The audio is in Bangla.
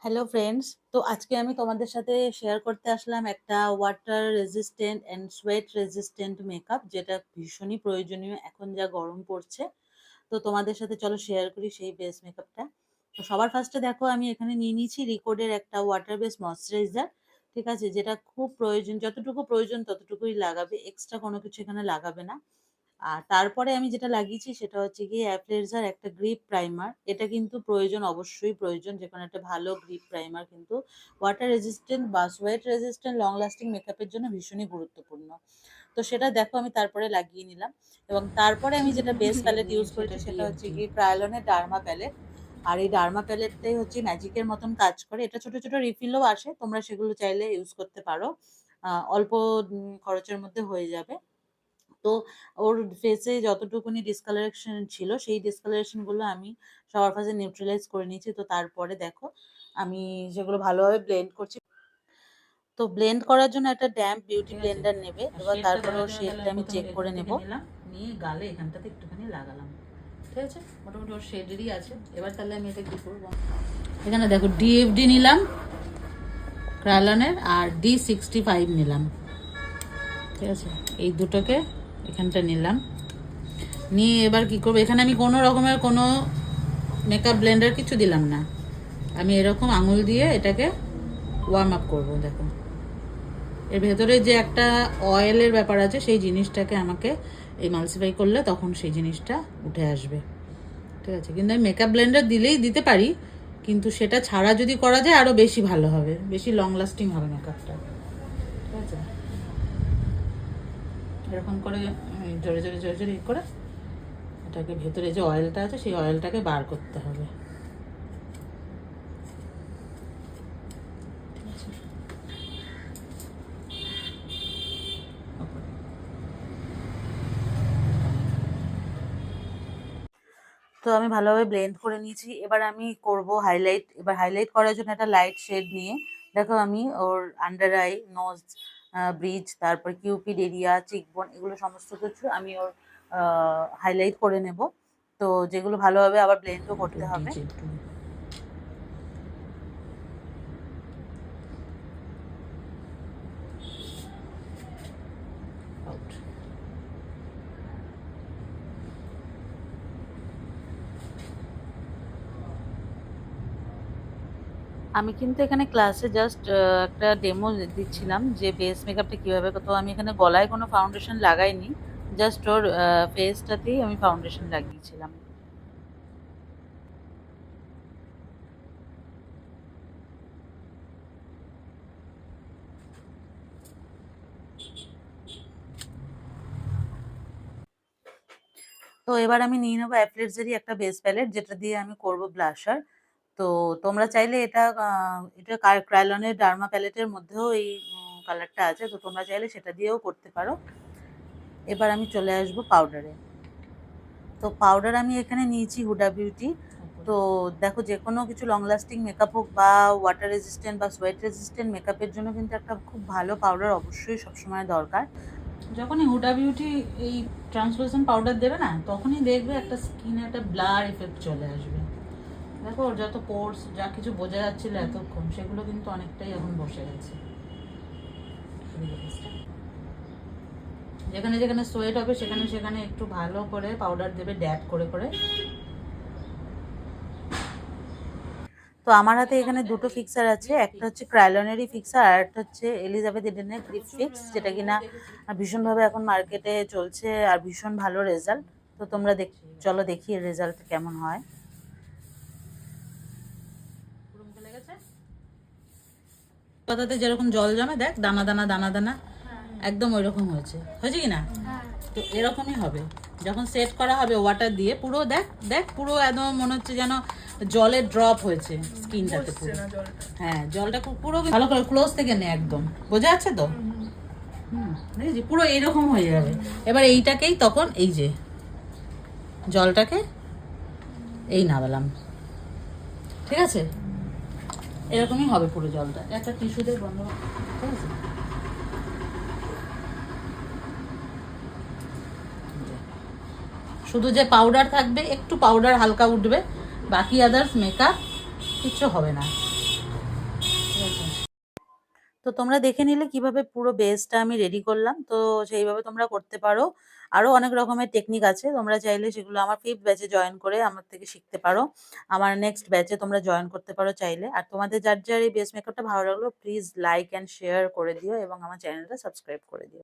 হ্যালো ফ্রেন্ডস, তো আজকে আমি তোমাদের সাথে শেয়ার করতে আসলাম একটা water resistant and sweat resistant makeup, যেটা ভীষণই প্রয়োজনীয় এখন যা গরম পড়ছে। তো তোমাদের সাথে চলো শেয়ার করি সেই বেস মেকআপটা। তো সবার ফার্স্টে দেখো, আমি এখানে নিয়ে নিয়েছি রিকোডের একটা ওয়াটার বেস ময়শ্চারাইজার। ঠিক আছে, যেটা খুব প্রয়োজন, যতটুকু প্রয়োজন ততটুকুই লাগাবে, এক্সট্রা কোনো কিছু এখানে লাগাবে না। আর তারপরে আমি যেটা লাগিয়েছি সেটা হচ্ছে গিয়ে অ্যাপ্লেজার একটা গ্রিপ প্রাইমার। এটা কিন্তু প্রয়োজন, অবশ্যই প্রয়োজন, যে কোনো একটা ভালো গ্রিপ প্রাইমার কিন্তু ওয়াটার রেজিস্ট্যান্ট বা সোয়েট রেজিস্ট্যান্ট লং লাস্টিং মেকআপের জন্য ভীষণই গুরুত্বপূর্ণ। তো সেটা দেখো আমি তারপরে লাগিয়ে নিলাম। এবং তারপরে আমি যেটা বেস প্যালেট ইউজ করেছি সেটা হচ্ছে গিয়ে ক্রায়োলনের ডার্মা প্যালেট। আর এই ডার্মা প্যালেটটাই হচ্ছে ম্যাজিকের মতন কাজ করে। এটা ছোট ছোট রিফিলও আসে, তোমরা সেগুলো চাইলে ইউজ করতে পারো। অল্প খরচের মধ্যে হয়ে যাবে। তো ওর ফেসে যতটুকুনি ডিসকালারেশন ছিল সেই ডিসকালারেশন গুলো আমি সবার ফার্স্টে নিউট্রালাইজ করে নিয়েছি। তো তারপরে দেখো আমি সেগুলো ভালোভাবে ব্লেন্ড করছি। তো ব্লেন্ড করার জন্য একটা ড্যাম্প বিউটি ব্লেন্ডার নেবে, এবার তারপরে ওর শেডটা আমি চেক করে নেব। নিয়ে গালে এখানটাতে একটুখানি লাগালাম। ঠিক আছে, মোটামুটি ওর শেডেরই আছে। এবার তাহলে আমি এটা কি করবো, এখানে দেখো ডিএফডি নিলাম ক্রায়োলনের, আর D65 নিলাম। ঠিক আছে, এই দুটোকে এখানটা নিলাম। নিয়ে এবার কি করবো, এখানে আমি কোনো রকমের কোনো মেকআপ ব্লেন্ডার কিছু দিলাম না। আমি এরকম আঙুল দিয়ে এটাকে ওয়ার্ম আপ করবো। দেখো এর ভেতরে যে একটা অয়েলের ব্যাপার আছে, সেই জিনিসটাকে আমাকে এমালসিফাই করলে তখন সেই জিনিসটা উঠে আসবে। ঠিক আছে, কিন্তু আমি মেকআপ ব্লেন্ডার দিলেই দিতে পারি, কিন্তু সেটা ছাড়া যদি করা যায় আরও বেশি ভালো হবে, বেশি লং লাস্টিং হবে মেকআপটা। ঠিক আছে, এরকম করে জোরে জোরে জোরে জোরে করে এটাকে, ভেতরে যে অয়েলটা আছে সেই অয়েলটাকে বার করতে হবে। তো আমি ভালোভাবে ব্লেন্ড করে নিয়েছি। এবার আমি করব হাইলাইট। এবার হাইলাইট করার জন্য একটা লাইট শেড নিয়ে দেখো আমি ওর আন্ডার আই, নোজ ব্রিজ, তারপর কিউপিড এরিয়া, চিকবোন, এগুলো সমস্ত কিছু আমি ওর হাইলাইট করে নেব। তো যেগুলো ভালোভাবে আবার ব্লেন্ডও করতে হবে। আমি কিন্তু এখানে ক্লাসে জাস্ট একটা ডেমো দিচ্ছিলাম যে বেস মেকআপটা কীভাবে। তো আমি এখানে গলায় কোনো ফাউন্ডেশন লাগাইনি, জাস্ট ওর ফেসটাতেই আমি ফাউন্ডেশন লাগিয়েছিলাম। তো এবার আমি নিয়ে নেবো অ্যাপ্লেটসেরই একটা বেস প্যালেট, যেটা দিয়ে আমি করব ব্লাশার। তো তোমরা চাইলে এটা এটা ক্রায়োলনের ডার্মা প্যালেটের মধ্যেও এই কালারটা আছে, তো তোমরা চাইলে সেটা দিয়েও করতে পারো। এবার আমি চলে আসবো পাউডারে। তো পাউডার আমি এখানে নিয়েছি হুডা বিউটি। তো দেখো, যে কোনো কিছু লং লাস্টিং মেকআপ হোক বা ওয়াটার রেজিস্ট্যান্ট বা সোয়েট রেজিস্ট্যান্ট মেকআপের জন্য কিন্তু একটা খুব ভালো পাউডার অবশ্যই সবসময় দরকার। যখনই হুডা বিউটি এই ট্রান্সলুসেন্ট পাউডার দেবে না, তখনই দেখবে একটা স্কিনে একটা ব্লার ইফেক্ট চলে আসবে। দেখো ওর যত পোর্স, যা কিছু বোঝা যাচ্ছিল এতক্ষণ, সেগুলো কিন্তু অনেকটাই এখন বসে গেছে। যেখানে যেখানে সোয়েট হবে সেখানে সেখানে একটু ভালো করে পাউডার দেবে, ড্যাব করে করে। তো আমার হাতে এখানে দুটো ফিক্সার আছে, একটা হচ্ছে ক্রায়োলনেরই ফিক্সার আর একটা হচ্ছে এলিজাবেথ ইডেনের গ্রিপ ফিক্স, যেটা কিনা ভীষণভাবে এখন মার্কেটে চলছে আর ভীষণ ভালো রেজাল্ট। তো তোমরা চলো দেখি এর রেজাল্ট কেমন হয়। পাতাতে যেরকম জল জমে, দেখ দানা দানা দানা দানা, একদম ওই রকম হয়েছে, হয়েছে কি না? তো এরকমই হবে যখন সেট করা হবে ওয়াটার দিয়ে। পুরো দেখ দেখ, পুরো একদম মনে হচ্ছে যেন জলের ড্রপ হয়েছে স্কিনটাতে পুরো। হ্যাঁ, জলটা পুরো ভালো করে ক্লোজ থেকে নে, একদম বোঝা যাচ্ছে তো? বুঝেছি, পুরো এইরকম হয়ে যাবে। এবার এইটাকেই তখন এই যে জলটাকে এই নামালাম, ঠিক আছে? এরকমই হবে পুরো জলটা। একটা টিস্যু দিয়ে বন্ধ, ঠিক আছে? শুধু যে পাউডার থাকবে, একটু পাউডার হালকা উঠবে, বাকি আদার্স মেকআপ কিচ্ছু হবে না। তোমরা দেখে নিলে কিভাবে পুরো বেসটা আমি রেডি করলাম। তো সেইভাবে তোমরা করতে পারো। আরো অনেক রকমের টেকনিক আছে। তোমরা চাইলে সেগুলো আমার 5th ব্যাচে জয়েন করে আমার থেকে শিখতে পারো। আমার নেক্সট ব্যাচে তোমরা জয়েন করতে পারো চাইলে। আর তোমাদের যার এই বেস মেকআপটা ভালো লাগলো প্লিজ লাইক অ্যান্ড শেয়ার করে দিও এবং আমার চ্যানেলটা সাবস্ক্রাইব করে দিও।